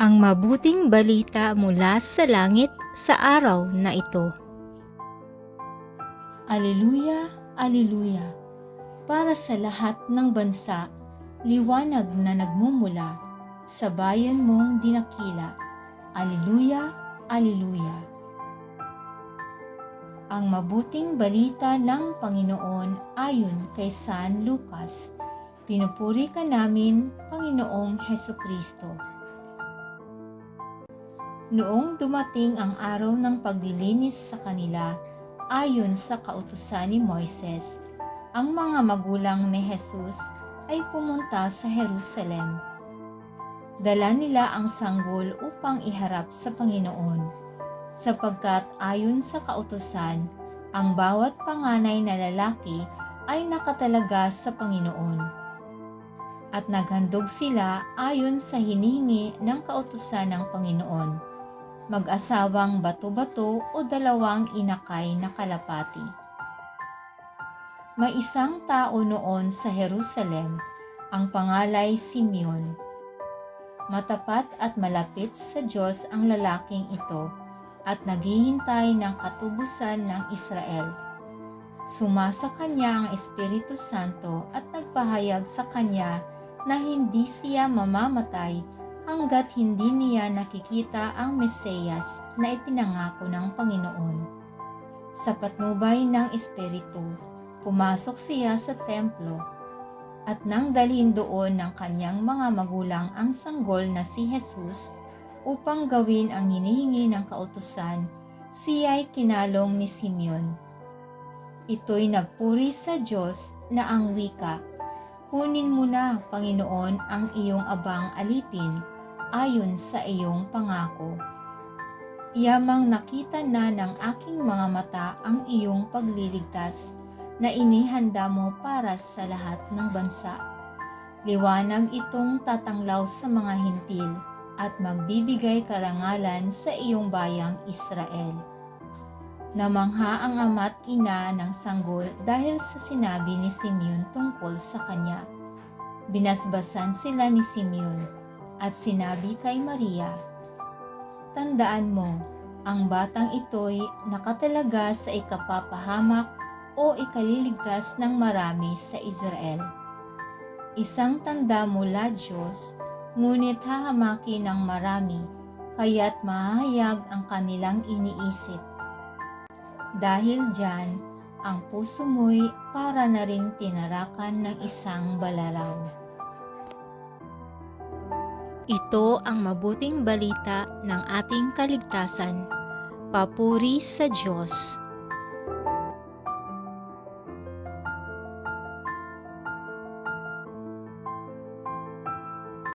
Ang mabuting balita mula sa langit sa araw na ito. Aleluya, aleluya! Para sa lahat ng bansa, liwanag na nagmumula sa bayan mong dinakila. Aleluya, aleluya! Ang mabuting balita ng Panginoon ayon kay San Lucas. Pinupuri ka namin, Panginoong Hesukristo. Noong dumating ang araw ng paglilinis sa kanila, ayon sa kautusan ni Moises, ang mga magulang ni Jesus ay pumunta sa Jerusalem. Dala nila ang sanggol upang iharap sa Panginoon, sapagkat ayon sa kautusan, ang bawat panganay na lalaki ay nakatalaga sa Panginoon. At naghandog sila ayon sa hinihingi ng kautusan ng Panginoon, mag-asawang bato-bato o dalawang inakay na kalapati. May isang tao noon sa Jerusalem, ang pangalay Simeon. Matapat at malapit sa Diyos ang lalaking ito at naghihintay ng katubusan ng Israel. Sumasa kanya ang Espiritu Santo at nagpahayag sa kanya na hindi siya mamamatay hanggat hindi niya nakikita ang Mesiyas na ipinangako ng Panginoon. Sa patnubay ng Espiritu, pumasok siya sa templo at nang dalhin doon ng kanyang mga magulang ang sanggol na si Jesus upang gawin ang hinihingi ng kautusan, siya'y kinalong ni Simeon. Ito'y nagpuri sa Diyos na ang wika, "Kunin mo na, Panginoon, ang iyong abang alipin, ayon sa iyong pangako. Yamang nakita na ng aking mga mata ang iyong pagliligtas na inihanda mo para sa lahat ng bansa. Liwanag itong tatanglaw sa mga hintil at magbibigay karangalan sa iyong bayang Israel." Namangha ang ama't ina ng sanggol dahil sa sinabi ni Simeon tungkol sa kanya. Binasbasan sila ni Simeon at sinabi kay Maria, "Tandaan mo, ang batang ito'y nakatalaga sa ikapapahamak o ikaliligtas ng marami sa Israel. Isang tanda mula Diyos, ngunit hahamakin ng marami, kaya't mahahayag ang kanilang iniisip. Dahil diyan, ang puso mo'y para na rin tinarakan ng isang balaraw." Ito ang mabuting balita ng ating kaligtasan. Papuri sa Diyos.